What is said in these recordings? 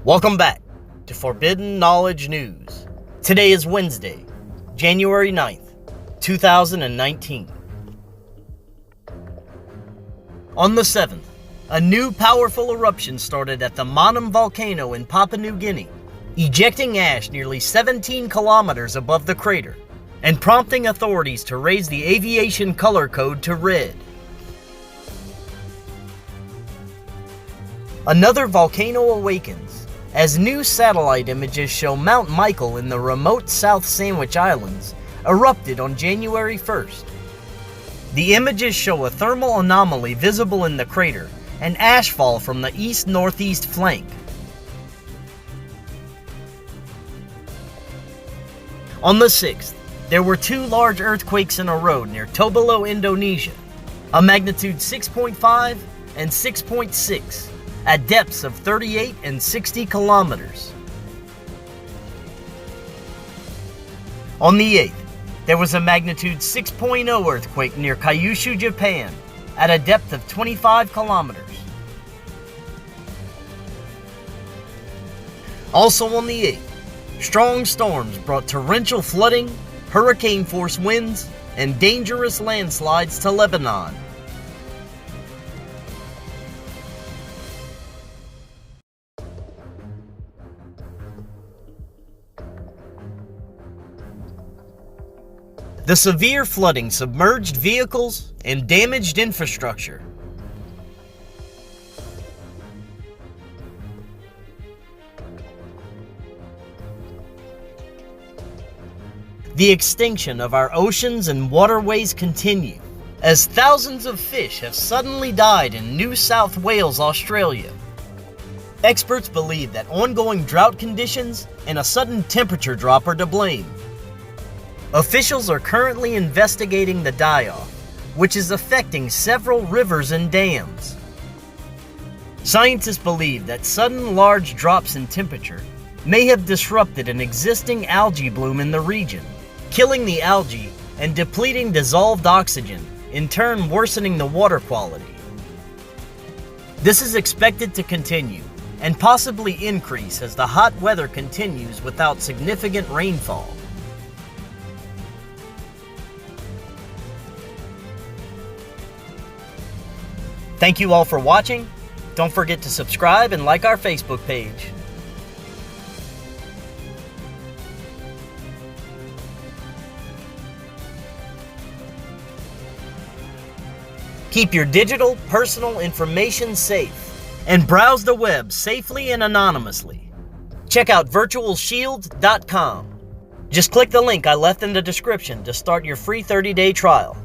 Welcome back to Forbidden Knowledge News. Today is Wednesday, January 9th, 2019. On the 7th, a new powerful eruption started at the Moats volcano in Papua New Guinea, ejecting ash nearly 17 kilometers above the crater and prompting authorities to raise the aviation color code to red. Another volcano awakens as new satellite images show Mount Michael in the remote South Sandwich Islands erupted on January 1st. The images show a thermal anomaly visible in the crater and ashfall from the east-northeast flank. On the 6th, there were two large earthquakes in a row near Tobelo, Indonesia, a magnitude 6.5 and 6.6. at depths of 38 and 60 kilometers. On the 8th, there was a magnitude 6.0 earthquake near Kyushu, Japan, at a depth of 25 kilometers. Also on the 8th, strong storms brought torrential flooding, hurricane-force winds, and dangerous landslides to Lebanon. The severe flooding submerged vehicles and damaged infrastructure. The extinction of our oceans and waterways continue, as thousands of fish have suddenly died in New South Wales, Australia. Experts believe that ongoing drought conditions and a sudden temperature drop are to blame. Officials are currently investigating the die-off, which is affecting several rivers and dams. Scientists believe that sudden large drops in temperature may have disrupted an existing algae bloom in the region, killing the algae and depleting dissolved oxygen, in turn worsening the water quality. This is expected to continue and possibly increase as the hot weather continues without significant rainfall. Thank you all for watching. Don't forget to subscribe and like our Facebook page. Keep your digital, personal information safe and browse the web safely and anonymously. Check out virtualshield.com. Just click the link I left in the description to start your free 30-day trial.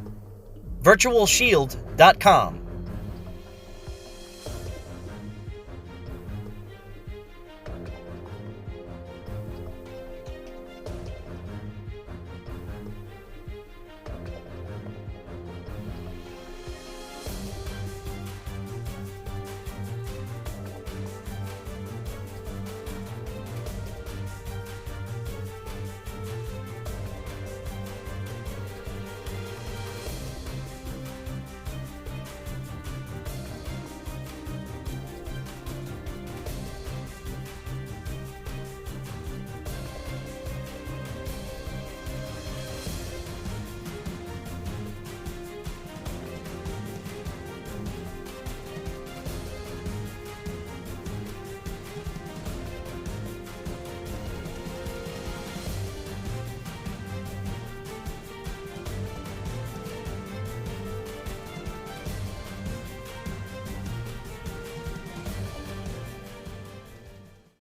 virtualshield.com.